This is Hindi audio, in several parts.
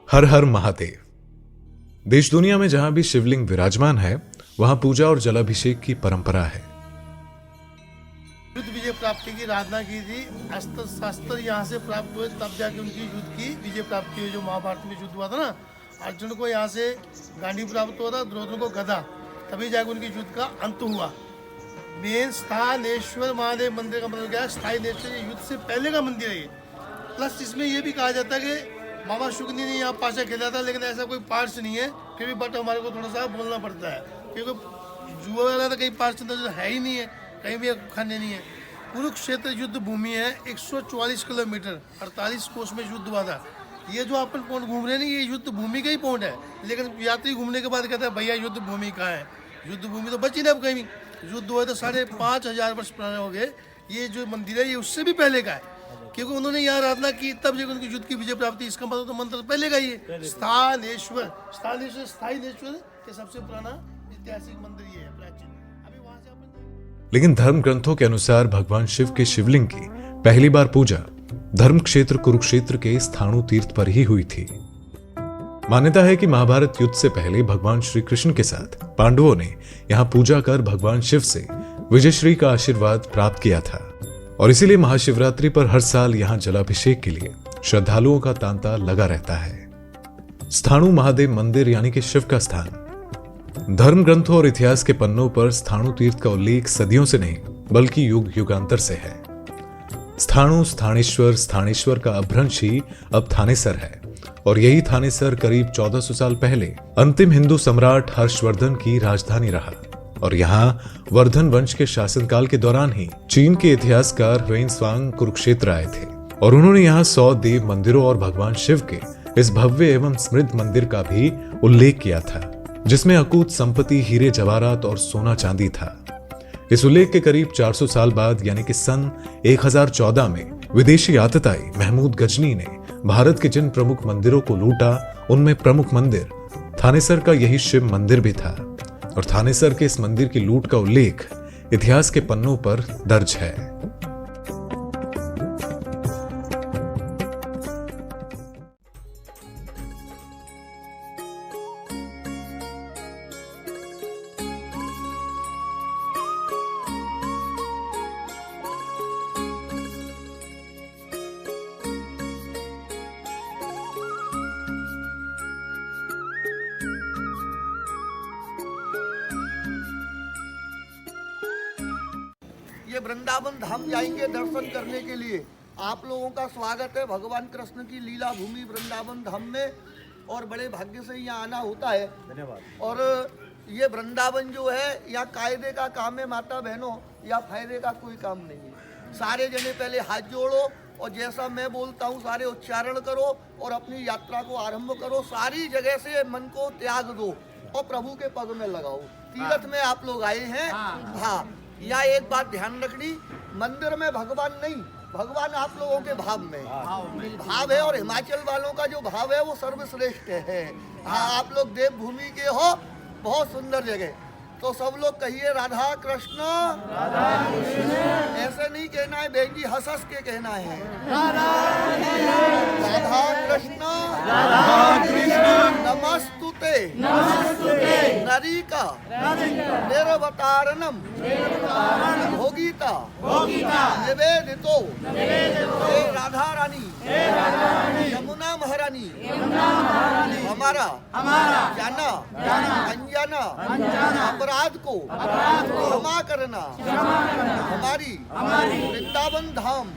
हर हर महादेव। देश दुनिया में जहां भी शिवलिंग विराजमान है वहां पूजा और जलाभिषेक की परंपरा है। युद्ध विजय प्राप्ति की आराधना की थी। अस्त्र शस्त्र यहाँ से प्राप्त हुए, तब जाके उनकी युद्ध की विजय प्राप्ति हुई। जो महाभारत में युद्ध हुआ था ना, अर्जुन को यहाँ से गांडी प्राप्त हुआ था, द्रौपदी को गदा, तभी जाके उनकी युद्ध का अंत हुआ। मेन स्थानेश्वर महादेव मंदिर का मतलब क्या है? स्थानेश्वर युद्ध से पहले का मंदिर है ये। प्लस इसमें यह भी कहा जाता है कि मामा शुक्नी ने यहाँ पाशा खेला था, लेकिन ऐसा कोई पार्ट्स नहीं है फिर भी, बट हमारे को थोड़ा सा बोलना पड़ता है क्योंकि जुआ वाला तो कहीं पार्ट्स है ही नहीं है, कहीं भी खाने नहीं है। कुरुक्षेत्र युद्ध भूमि है, 144 किलोमीटर 48 कोस में युद्ध हुआ था। ये जो अपन पॉइंट घूम रहे हैं ये युद्ध भूमि का ही पॉइंट है, लेकिन यात्री घूमने के बाद कहते हैं भैया युद्ध भूमि कहाँ है? युद्ध भूमि तो बची नहीं अब कहीं। युद्ध हुआ तो 5,500 वर्ष पुराने हो गए। ये जो मंदिर है ये उससे भी पहले का है, क्योंकि उन्होंने यहाँ आराधना की तब जब उनकी युद्ध की विजय प्राप्ति। इसका मतलब तो मंत्र पहले का ही है। स्थानेश्वर स्थानेश्वर के सबसे पुराना ऐतिहासिक मंदिर ये है, प्राचीन। अभी वहां से अपन लेकिन धर्म ग्रंथों के अनुसार भगवान शिव के शिवलिंग की पहली बार पूजा धर्म क्षेत्र कुरुक्षेत्र के स्थाणु तीर्थ पर ही हुई थी। मान्यता है कि महाभारत युद्ध से पहले भगवान श्री कृष्ण के साथ पांडवों ने यहाँ पूजा कर भगवान शिव से विजयश्री का आशीर्वाद प्राप्त किया था, और इसीलिए महाशिवरात्रि पर हर साल यहाँ जलाभिषेक के लिए श्रद्धालुओं का तांता लगा रहता है। स्थाणु महादेव मंदिर यानी कि शिव का स्थान। धर्म ग्रंथों और इतिहास के पन्नों पर स्थाणु तीर्थ का उल्लेख सदियों से नहीं बल्कि युग युगांतर से है। स्थाणु स्थानेश्वर का अभ्रंश ही अब थानेसर है, और यही थानेसर करीब 1400 साल पहले अंतिम हिंदू सम्राट हर्षवर्धन की राजधानी रहा। और यहाँ वर्धन वंश के शासनकाल के दौरान ही चीन के इतिहासकार ह्वेनत्सांग कुरुक्षेत्र आए थे, और उन्होंने यहाँ 100 देव मंदिरों और भगवान शिव के इस भव्य एवं समृद्ध मंदिर का भी उल्लेख किया था, जिसमें अकूत संपत्ति हीरे जवाहरात और सोना चांदी था। इस उल्लेख के करीब 400 साल बाद यानी कि सन 1014 में विदेशी आतताई महमूद गजनी ने भारत के जिन प्रमुख मंदिरों को लूटा उनमें प्रमुख मंदिर थानेसर का यही शिव मंदिर भी था, और थानेसर के इस मंदिर की लूट का उल्लेख इतिहास के पन्नों पर दर्ज है। ये वृंदावन धाम जाएंगे दर्शन करने के लिए। आप लोगों का स्वागत है भगवान कृष्ण की लीला भूमि वृंदावन धाम में, और बड़े भाग्य से यहाँ आना होता है। धन्यवाद। और ये वृंदावन जो है यहाँ कायदे का काम है माता बहनों, या फायदे का कोई काम नहीं है। सारे जने पहले हाथ जोड़ो और जैसा मैं बोलता हूँ सारे उच्चारण करो और अपनी यात्रा को आरंभ करो। सारी जगह से मन को त्याग दो और प्रभु के पद में लगाओ। तीर्थ में आप लोग आए हैं। हाँ, यहाँ एक बात ध्यान रखनी, मंदिर में भगवान नहीं, भगवान आप लोगों के भाव में भाव है, और हिमाचल वालों का जो भाव है वो सर्वश्रेष्ठ है। हाँ, आप लोग देवभूमि के हो, बहुत सुंदर जगह। तो सब लोग कहिए राधा कृष्ण। ऐसे नहीं कहना है बहन जी, हंस हंस के कहना है राधा कृष्ण नमस्तुते नरिका निर्वतारणम भोगिता निवेदितो हे राधा रानी यमुना महारानी हमारा जाना अनजाना अपराध को क्षमा करना। हमारी वृंदावन धाम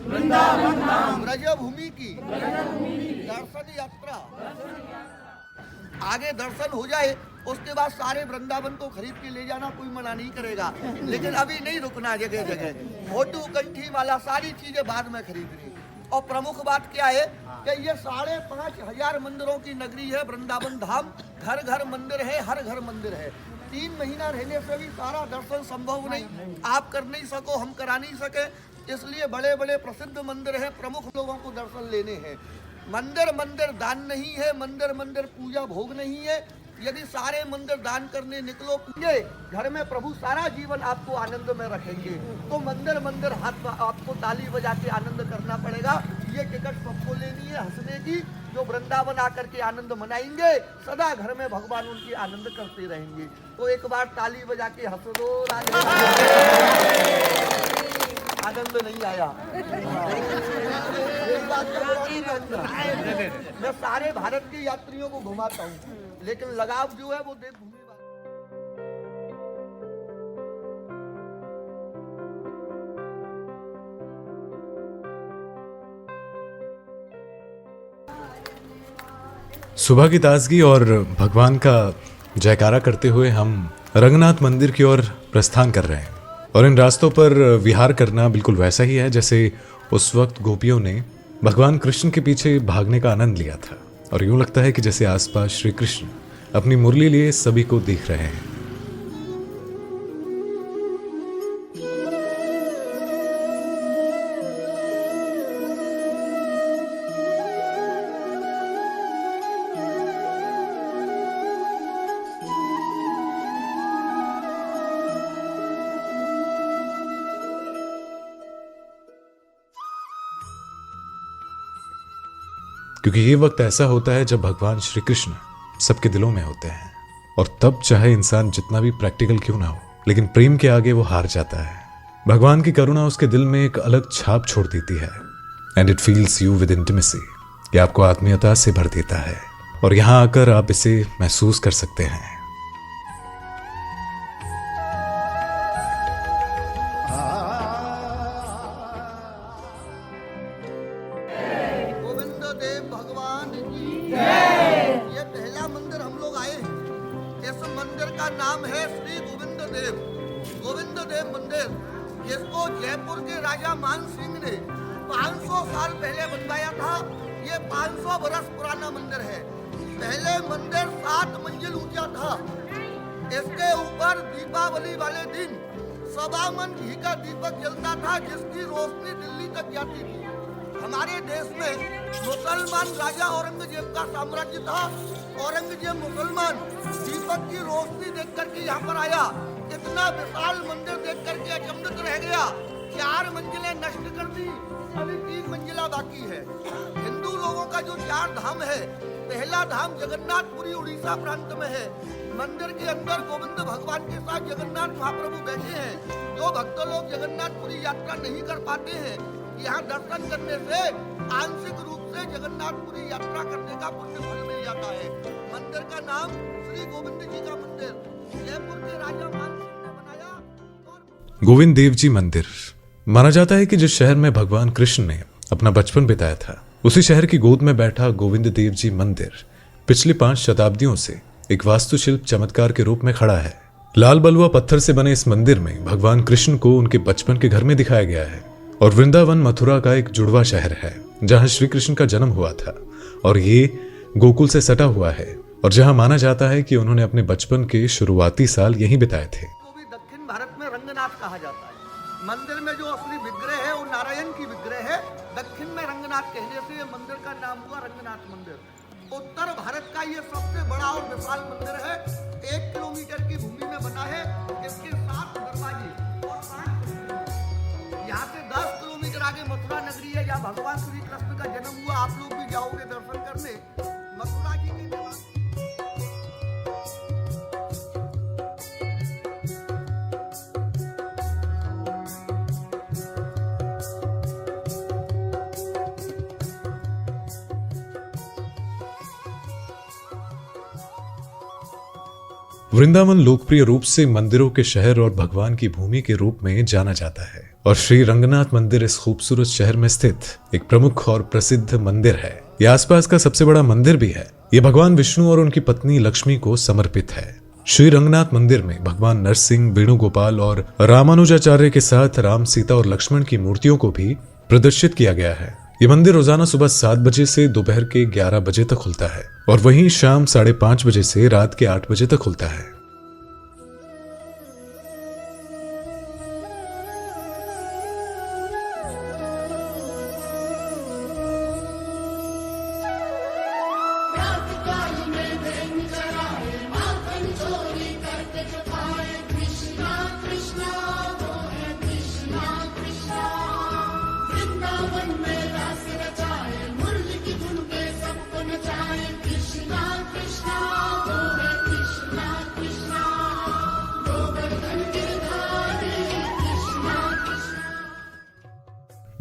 ब्रज भूमि की दर्शन यात्रा आगे दर्शन हो जाए, उसके बाद सारे वृंदावन को खरीद के ले जाना, कोई मना नहीं करेगा। लेकिन अभी नहीं रुकना जगह जगह, फोटो कंठी माला सारी चीजें बाद में खरीदनी। और प्रमुख बात क्या है कि ये 5,500 मंदिरों की नगरी है वृंदावन धाम। घर घर मंदिर है, हर घर मंदिर है। 3 महीना रहने से भी सारा दर्शन संभव नहीं, आप कर नहीं सको, हम करा नहीं सके। इसलिए बड़े बड़े प्रसिद्ध मंदिर हैं, प्रमुख लोगों को दर्शन लेने हैं। मंदिर मंदिर दान नहीं है, मंदिर मंदिर पूजा भोग नहीं है। यदि सारे मंदिर दान करने निकलो पूजे, घर में प्रभु सारा जीवन आपको आनंद में रखेंगे। तो मंदिर मंदिर हाथ आपको ताली बजा के आनंद करना पड़ेगा। ये टिकट सबको लेनी है हंसने की। जो वृंदावन आकर के आनंद मनाएंगे, सदा घर में भगवान उनकी आनंद करते रहेंगे। तो एक बार ताली बजा के हंस दो राजा। आनंद नहीं आया। एक बात का बुरा नहीं मानना। मैं सारे भारत के यात्रियों को घुमाता हूँ, लेकिन लगाव जो है वो देवभूमि। सुबह की ताजगी और भगवान का जयकारा करते हुए हम रंगनाथ मंदिर की ओर प्रस्थान कर रहे हैं। और इन रास्तों पर विहार करना बिल्कुल वैसा ही है जैसे उस वक्त गोपियों ने भगवान कृष्ण के पीछे भागने का आनंद लिया था। और यूं लगता है कि जैसे आसपास श्री कृष्ण अपनी मुरली लिए सभी को देख रहे हैं। क्योंकि ये वक्त ऐसा होता है जब भगवान श्री कृष्ण सबके दिलों में होते हैं। और तब चाहे इंसान जितना भी प्रैक्टिकल क्यों ना हो, लेकिन प्रेम के आगे वो हार जाता है। भगवान की करुणा उसके दिल में एक अलग छाप छोड़ देती है। And it feels you with intimacy, ये आपको आत्मीयता से भर देता है। और यहां आकर आप इसे महसूस कर सकते हैं। नाम है श्री गोविंद देव मंदिर, जिसको जयपुर के राजा मान सिंह ने 500 साल पहले बनवाया था। ये 500 बरस पुराना मंदिर है। पहले मंदिर 7 मंजिल ऊंचा था। इसके ऊपर दीपावली वाले दिन 1.25 मन घी का दीपक जलता था, जिसकी रोशनी दिल्ली तक जाती थी। हमारे देश में मुसलमान राजा औरंगजेब का साम्राज्य था। औरंगजेब मुसलमान दीपक की रोशनी देख करके यहाँ पर आया। इतना विशाल मंदिर देख करके अचंभित रह गया। 4 मंजिलें नष्ट कर दी, अभी 3 मंजिला बाकी है। हिंदू लोगों का जो 4 धाम है, पहला धाम जगन्नाथपुरी उड़ीसा प्रांत में है। मंदिर के अंदर गोविंद भगवान के साथ जगन्नाथ महाप्रभु बैठे हैं। जो भक्त लोग जगन्नाथपुरी यात्रा नहीं कर पाते हैं, यहाँ दर्शन करने से आंशिक रूप से जगन्नाथपुरी यात्रा करने का पुण्य फल मिल जाता है। मंदिर का नाम श्री गोविंद जी का मंदिर जयपुर के राजा मान सिंह ने बनाया। गोविंद देव जी मंदिर माना जाता है कि जिस शहर में भगवान कृष्ण ने अपना बचपन बिताया था, उसी शहर की गोद में बैठा गोविंद देव जी मंदिर पिछली 5 शताब्दियों से एक वास्तुशिल्प चमत्कार के रूप में खड़ा है। लाल बलुआ पत्थर से बने इस मंदिर में भगवान कृष्ण को उनके बचपन के घर में दिखाया गया है। और वृंदावन मथुरा का एक जुड़वा शहर है जहां श्री कृष्ण का जन्म हुआ था। और ये गोकुल से सटा हुआ है और जहां माना जाता है कि उन्होंने अपने बचपन के शुरुआती साल यहीं बिताए थे। तो भी दक्षिण भारत में रंगनाथ कहा जाता है। मंदिर में जो असली विग्रह है वो नारायण की विग्रह है। दक्षिण में रंगनाथ कहने से ये मंदिर का नाम हुआ रंगनाथ मंदिर। उत्तर भारत का ये सबसे बड़ा और विशाल मंदिर है। 1 किलोमीटर की भूमि में बना है। इसके 7 दरवाजे और 5 यहाँ से 10 किलोमीटर आगे मथुरा नगरी है, जहाँ भगवान श्री कृष्ण का जन्म हुआ। आप लोग भी जाओगे दर्शन करने मथुरा जी के निवास। वृंदावन लोकप्रिय रूप से मंदिरों के शहर और भगवान की भूमि के रूप में जाना जाता है। और श्री रंगनाथ मंदिर इस खूबसूरत शहर में स्थित एक प्रमुख और प्रसिद्ध मंदिर है। यह आसपास का सबसे बड़ा मंदिर भी है। यह भगवान विष्णु और उनकी पत्नी लक्ष्मी को समर्पित है। श्री रंगनाथ मंदिर में भगवान नरसिंह, वेणुगोपाल और रामानुजाचार्य के साथ राम, सीता और लक्ष्मण की मूर्तियों को भी प्रदर्शित किया गया है। ये मंदिर रोजाना सुबह 7 बजे से दोपहर के 11 बजे तक खुलता है और वहीं शाम 5:30 बजे से रात के 8 बजे तक खुलता है।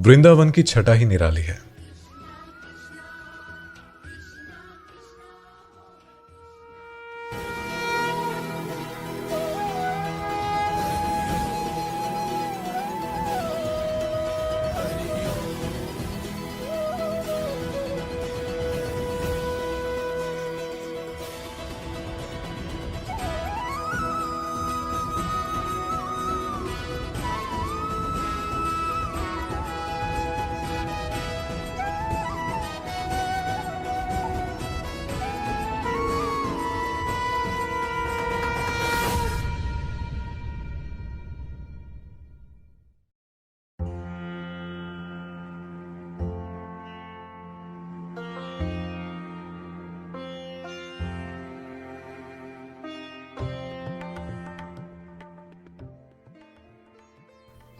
वृंदावन की छटा ही निराली है।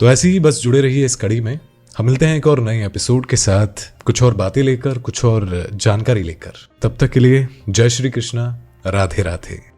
तो ऐसे ही बस जुड़े रहिए इस कड़ी में। हम मिलते हैं एक और नए एपिसोड के साथ, कुछ और बातें लेकर, कुछ और जानकारी लेकर। तब तक के लिए जय श्री कृष्णा, राधे राधे।